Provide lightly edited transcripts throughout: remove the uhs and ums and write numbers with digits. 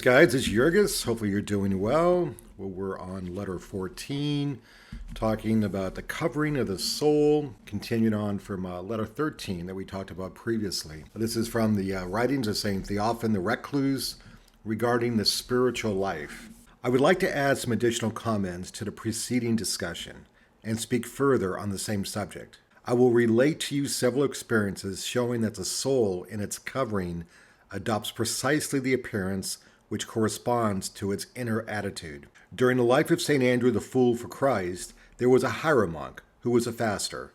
Greetings, guys. It's Jurgis. Hopefully, you're doing well. We're on letter 14, talking about the covering of the soul, continuing on from letter 13 that we talked about previously. This is from the writings of St.Theophan the Recluse regarding the spiritual life. I would like to add some additional comments to the preceding discussion and speak further on the same subject. I will relate to you several experiences showing that the soul in its covering adopts precisely the appearance which corresponds to its inner attitude. During the life of St. Andrew the Fool for Christ, there was a hieromonk who was a faster,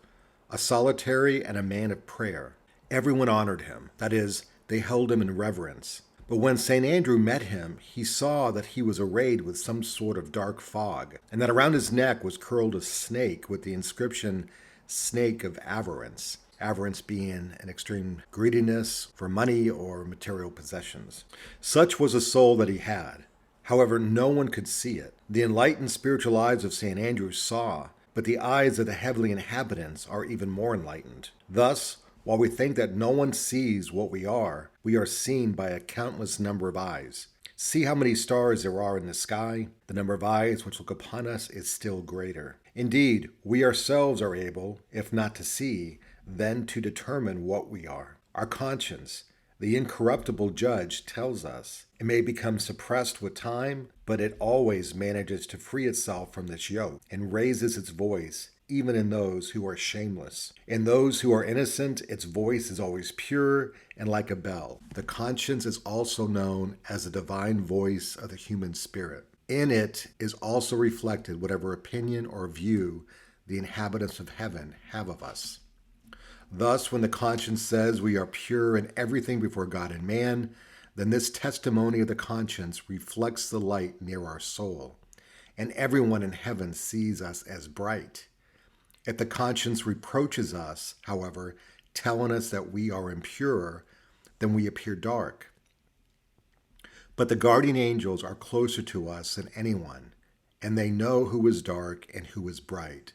a solitary, and a man of prayer. Everyone honored him, that is, they held him in reverence. But when St. Andrew met him, he saw that he was arrayed with some sort of dark fog, and that around his neck was curled a snake with the inscription, Snake of Avarice. Avarice being an extreme greediness for money or material possessions. Such was the soul that he had. However, no one could see it. The enlightened spiritual eyes of St. Andrew saw, but the eyes of the heavenly inhabitants are even more enlightened. Thus, while we think that no one sees what we are seen by a countless number of eyes. See how many stars there are in the sky? The number of eyes which look upon us is still greater. Indeed, we ourselves are able, if not to see, then to determine what we are. Our conscience, the incorruptible judge, tells us it may become suppressed with time, but it always manages to free itself from this yoke and raises its voice even in those who are shameless. In those who are innocent, its voice is always pure and like a bell. The conscience is also known as the divine voice of the human spirit. In it is also reflected whatever opinion or view the inhabitants of heaven have of us. Thus, when the conscience says we are pure in everything before God and man, then this testimony of the conscience reflects the light near our soul, and everyone in heaven sees us as bright. If the conscience reproaches us, however, telling us that we are impure, then we appear dark. But the guardian angels are closer to us than anyone, and they know who is dark and who is bright,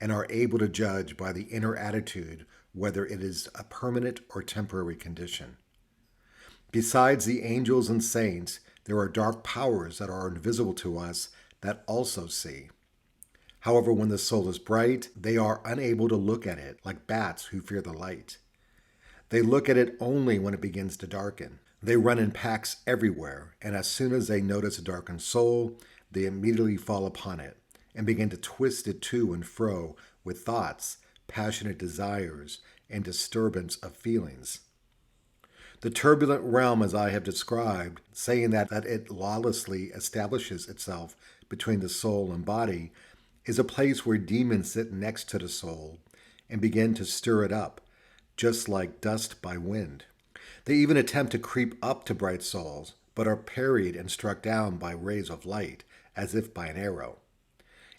and are able to judge by the inner attitude whether it is a permanent or temporary condition. Besides the angels and saints, there are dark powers that are invisible to us that also see. However, when the soul is bright, they are unable to look at it like bats who fear the light. They look at it only when it begins to darken. They run in packs everywhere, and as soon as they notice a darkened soul, they immediately fall upon it and begin to twist it to and fro with thoughts, passionate desires, and disturbance of feelings. The turbulent realm, as I have described, saying that it lawlessly establishes itself between the soul and body, is a place where demons sit next to the soul and begin to stir it up, just like dust by wind. They even attempt to creep up to bright souls, but are parried and struck down by rays of light, as if by an arrow.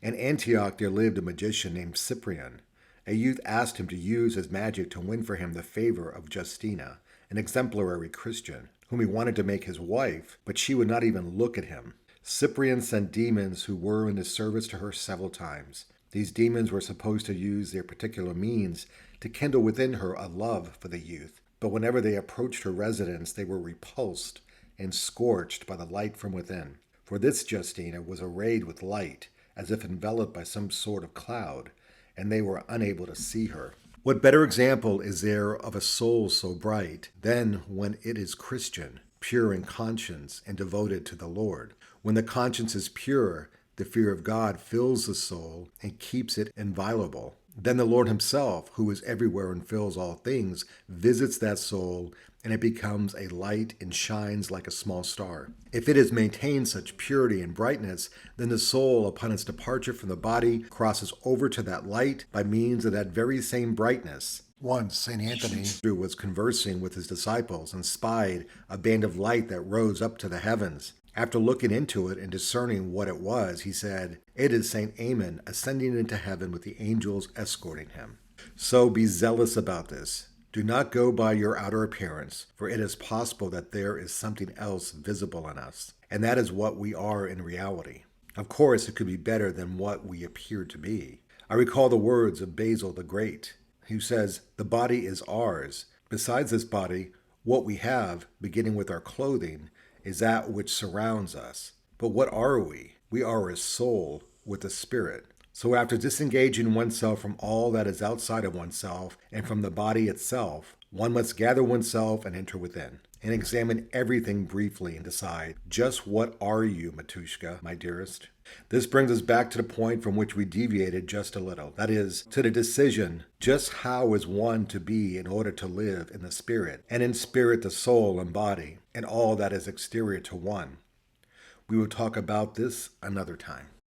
In Antioch there lived a magician named Cyprian. A youth asked him to use his magic to win for him the favor of Justina, an exemplary Christian, whom he wanted to make his wife, but she would not even look at him. Cyprian sent demons who were in the service to her several times. These demons were supposed to use their particular means to kindle within her a love for the youth, but whenever they approached her residence, they were repulsed and scorched by the light from within. For this Justina was arrayed with light, as if enveloped by some sort of cloud, and they were unable to see her. What better example is there of a soul so bright than when it is Christian, pure in conscience, and devoted to the Lord? When the conscience is pure, the fear of God fills the soul and keeps it inviolable. Then the Lord himself, who is everywhere and fills all things, visits that soul, and it becomes a light and shines like a small star. If it has maintained such purity and brightness, then the soul, upon its departure from the body, crosses over to that light by means of that very same brightness. Once St. Anthony was conversing with his disciples and spied a band of light that rose up to the heavens. After looking into it and discerning what it was, he said, "It is St. Ammon ascending into heaven with the angels escorting him." So be zealous about this. Do not go by your outer appearance, for it is possible that there is something else visible in us, and that is what we are in reality. Of course, it could be better than what we appear to be. I recall the words of Basil the Great, who says, "The body is ours. Besides this body, what we have, beginning with our clothing, is that which surrounds us. But what are we? We are a soul with a spirit. So after disengaging oneself from all that is outside of oneself and from the body itself, one must gather oneself and enter within, and examine everything briefly and decide, just what are you, Matushka, my dearest? This brings us back to the point from which we deviated just a little. That is, to the decision, just how is one to be in order to live in the spirit, and in spirit the soul and body, and all that is exterior to one. We will talk about this another time.